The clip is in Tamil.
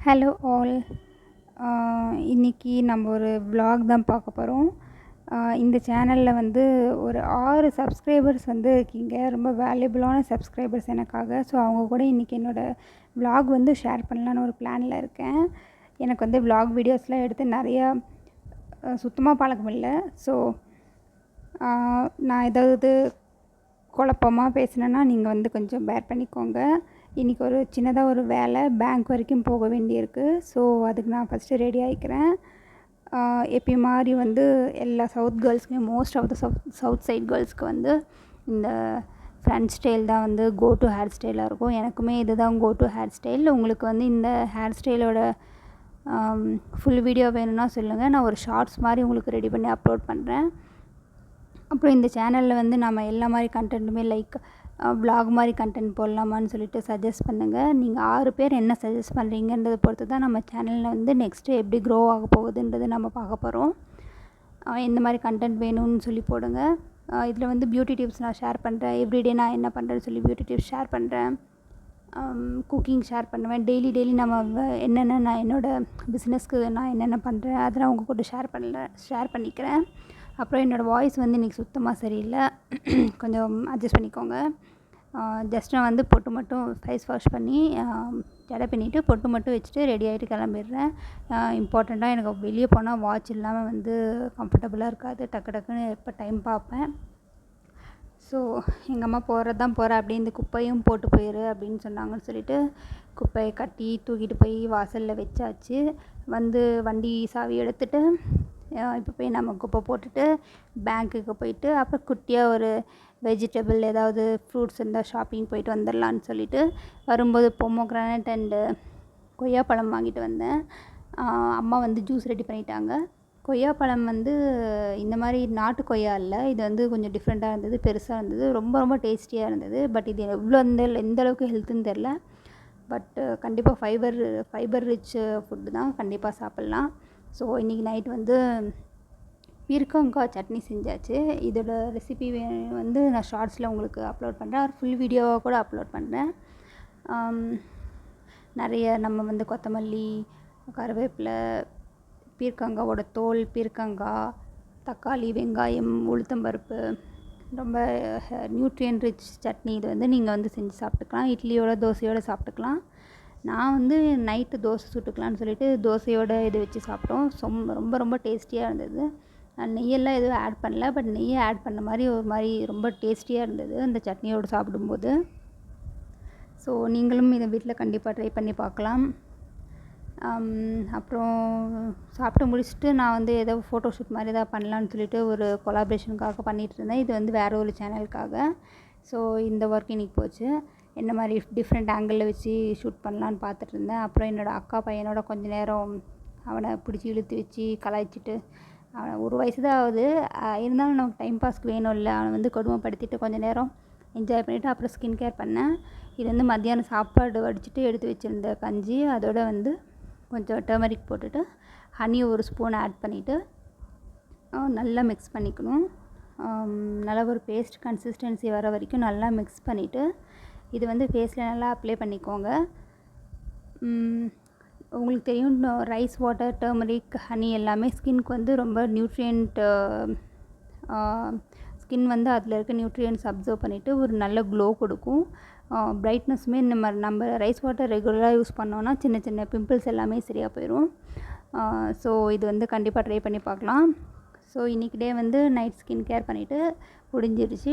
Hello all. இன்றைக்கி நம்ம ஒரு vlog தான் பார்க்க போகிறோம். இந்த சேனலில் வந்து ஒரு 6 சப்ஸ்கிரைபர்ஸ் வந்து இருக்கீங்க. ரொம்ப வேல்யூபிளான சப்ஸ்கிரைபர்ஸ் எனக்காக. ஸோ அவங்க கூட இன்றைக்கி என்னோடய vlog வந்து ஷேர் பண்ணலான்னு ஒரு பிளானில் இருக்கேன். எனக்கு வந்து vlog வீடியோஸ்லாம் எடுத்து நிறையா சுத்தமாக பழக்கம் இல்லை. ஸோ நான் ஏதாவது குழப்பமாக பேசினேன்னா நீங்கள் வந்து கொஞ்சம் பேர் பண்ணிக்கோங்க. இன்றைக்கி ஒரு சின்னதாக ஒரு வேலை பேங்க் வரைக்கும் போக வேண்டியிருக்கு. ஸோ அதுக்கு நான் ஃபஸ்ட்டு ரெடி ஆகிக்கிறேன். எப்பயும் மாதிரி வந்து எல்லா சவுத் கேர்ள்ஸ்க்குமே most of the south side கேர்ள்ஸ்க்கு வந்து இந்த ஃப்ரண்ட் ஸ்டைல் தான் வந்து கோ டு ஹேர் ஸ்டைலாக இருக்கும். எனக்குமே இது தான் கோ டு ஹேர் ஸ்டைல். உங்களுக்கு வந்து இந்த ஹேர் ஸ்டைலோட ஃபுல் வீடியோ வேணும்னா சொல்லுங்கள். நான் ஒரு ஷார்ட்ஸ் மாதிரி உங்களுக்கு ரெடி பண்ணி அப்லோட் பண்ணுறேன். அப்புறம் இந்த சேனலில் வந்து நம்ம எல்லா மாதிரி கண்டென்ட்டுமே லைக் vlog மாதிரி கண்டென்ட் போடலாமான்னு சொல்லிட்டு சஜஸ்ட் பண்ணுங்கள். நீங்கள் 6 பேர் என்ன சஜஸ்ட் பண்ணுறீங்கன்றதை பொறுத்து தான் நம்ம சேனலில் வந்து நெக்ஸ்ட்டு எப்படி க்ரோ ஆக போகுதுன்றது நம்ம பார்க்க போகிறோம். எந்த மாதிரி கண்டென்ட் வேணும்னு சொல்லி போடுங்க. இதில் வந்து பியூட்டி டிப்ஸ் நான் ஷேர் பண்ணுறேன். எவ்ரிடே நான் என்ன பண்ணுறேன்னு சொல்லி பியூட்டி டிப்ஸ் ஷேர் பண்ணுறேன். குக்கிங் ஷேர் பண்ணுவேன். டெய்லி நம்ம என்னென்ன நான் என்னோடய பிஸ்னஸ்க்கு நான் என்னென்ன பண்ணுறேன் அதெல்லாம் உங்கள் கூட ஷேர் பண்ணிக்கிறேன். அப்புறம் என்னோடய வாய்ஸ் வந்து இன்றைக்கி சுத்தமாக சரியில்லை. கொஞ்சம் அட்ஜஸ்ட் பண்ணிக்கோங்க. ஜஸ்ட் நான் வந்து பொட்டு மட்டும் ஃபேஸ் வாஷ் பண்ணி ஜடை பண்ணிவிட்டு பொட்டு மட்டும் வச்சுட்டு ரெடி ஆகிட்டு கிளம்பிடுறேன். இம்பார்ட்டண்ட்டாக எனக்கு வெளியே போனால் வாட்ச் இல்லாமல் வந்து கம்ஃபர்டபுளாக இருக்காது. டக்குன்னு எப்போ டைம் பார்ப்பேன். ஸோ எங்கள் அம்மா போகிறது தான் போகிறேன் அப்படி இந்த குப்பையும் போட்டு போயிரு அப்படின்னு சொன்னாங்கன்னு சொல்லிட்டு குப்பையை கட்டி தூக்கிட்டு போய் வாசலில் வச்சாச்சு. வந்து வண்டி சாவி எடுத்துகிட்டு இப்போ போய் நம்ம குப்பை போட்டுட்டு பேங்க்குக்கு போயிட்டு அப்புறம் குட்டியாக ஒரு வெஜிடபிள் ஏதாவது ஃப்ரூட்ஸ் இருந்தால் ஷாப்பிங் போயிட்டு வந்துடலான்னு சொல்லிட்டு வரும்போது பொமோக்ரானட் அண்டு கொய்யாப்பழம் வாங்கிட்டு வந்தேன். அம்மா வந்து ஜூஸ் ரெடி பண்ணிட்டாங்க. கொய்யாப்பழம் வந்து இந்த மாதிரி நாட்டு கொய்யா இல்லை. இது வந்து கொஞ்சம் டிஃப்ரெண்ட்டாக இருந்தது, பெருசாக இருந்தது, ரொம்ப டேஸ்டியாக இருந்தது. பட் இது எவ்வளோ எந்த அளவுக்கு ஹெல்த்துன்னு தெரில. பட் கண்டிப்பாக ஃபைபர் ரிச் ஃபுட்டு தான், கண்டிப்பாக சாப்பிட்லாம். ஸோ இன்றைக்கி நைட் வந்து பீர்க்கங்காய் சட்னி செஞ்சாச்சு. இதோட ரெசிபி வந்து நான் ஷார்ட்ஸில் உங்களுக்கு அப்லோட் பண்ணுறேன். ஃபுல் வீடியோவாக கூட அப்லோட் பண்ணுறேன். நிறைய நம்ம வந்து கொத்தமல்லி, கருவேப்பிலை, பீர்க்கங்காவோட தோல், பீர்க்கங்காய், தக்காளி, வெங்காயம், உளுத்தம்பருப்பு, ரொம்ப நியூட்ரியன் ரிச் சட்னி. இது வந்து நீங்கள் வந்து செஞ்சு சாப்பிட்டுக்கலாம். இட்லியோட தோசையோடு சாப்பிட்டுக்கலாம். நான் வந்து நைட்டு தோசை சுட்டுக்கலான்னு சொல்லிட்டு தோசையோட இது வச்சு சாப்பிட்டோம். ரொம்ப டேஸ்டியாக இருந்தது. நெய்யெல்லாம் எதுவும் ஆட் பண்ணல. பட் நெய்யை ஆட் பண்ண மாதிரி ஒரு மாதிரி ரொம்ப டேஸ்டியாக இருந்தது அந்த சட்னியோடு சாப்பிடும்போது. ஸோ நீங்களும் இதை வீட்டில் கண்டிப்பாக ட்ரை பண்ணி பார்க்கலாம். அப்புறம் சாப்பிட்டு முடிச்சுட்டு நான் வந்து ஏதோ ஃபோட்டோஷூட் மாதிரி தான் பண்ணலான்னு சொல்லிட்டு ஒரு கொலாபரேஷனுக்காக பண்ணிகிட்டு இருந்தேன். இது வந்து வேறு ஒரு சேனலுக்காக. ஸோ இந்த ஒர்க் இன்றைக்கி போச்சு. என்ன மாதிரி டிஃப்ரெண்ட் ஆங்கிளில் வச்சு ஷூட் பண்ணலான்னு பார்த்துட்டு இருந்தேன். அப்புறம் என்னோடய அக்கா பையனோட கொஞ்சம் நேரம் அவனை பிடிச்சி இழுத்து வச்சு கலாய்ச்சிட்டு, அவன் ஒரு வயசு தான் ஆகுது, இருந்தாலும் நமக்கு டைம் பாஸ்க்கு வேணும் இல்லை, அவனை வந்து கொடுமைப்படுத்திட்டு கொஞ்சம் நேரம் என்ஜாய் பண்ணிவிட்டு அப்புறம் ஸ்கின் கேர் பண்ணேன். இது வந்து மத்தியானம் சாப்பாடு வடிச்சிட்டு எடுத்து வச்சுருந்த கஞ்சி, அதோட வந்து கொஞ்சம் டர்மரிக் போட்டுட்டு ஹனி ஒரு ஸ்பூன் ஆட் பண்ணிவிட்டு நல்லா மிக்ஸ் பண்ணிக்கணும். நல்லா ஒரு பேஸ்ட் கன்சிஸ்டன்சி வர வரைக்கும் நல்லா மிக்ஸ் பண்ணிவிட்டு இது வந்து ஃபேஸில் நல்லா அப்ளை பண்ணிக்கோங்க. உங்களுக்கு தெரியும், ரைஸ் வாட்டர், டர்மரிக், ஹனி எல்லாமே ஸ்கின்க்கு வந்து ரொம்ப நியூட்ரியன்ட். ஸ்கின் வந்து அதில் இருக்க நியூட்ரியன்ஸ் அப்சர்வ் பண்ணிவிட்டு ஒரு நல்ல க்ளோ கொடுக்கும். பிரைட்னஸுமே நம்ம ரைஸ் வாட்டர் ரெகுலராக யூஸ் பண்ணோன்னா சின்ன பிம்பிள்ஸ் எல்லாமே சரியாக போயிடும். ஸோ இது வந்து கண்டிப்பாக ட்ரை பண்ணி பார்க்கலாம். ஸோ இன்றைக்கி டே வந்து நைட் ஸ்கின் கேர் பண்ணிவிட்டு முடிஞ்சிருச்சு.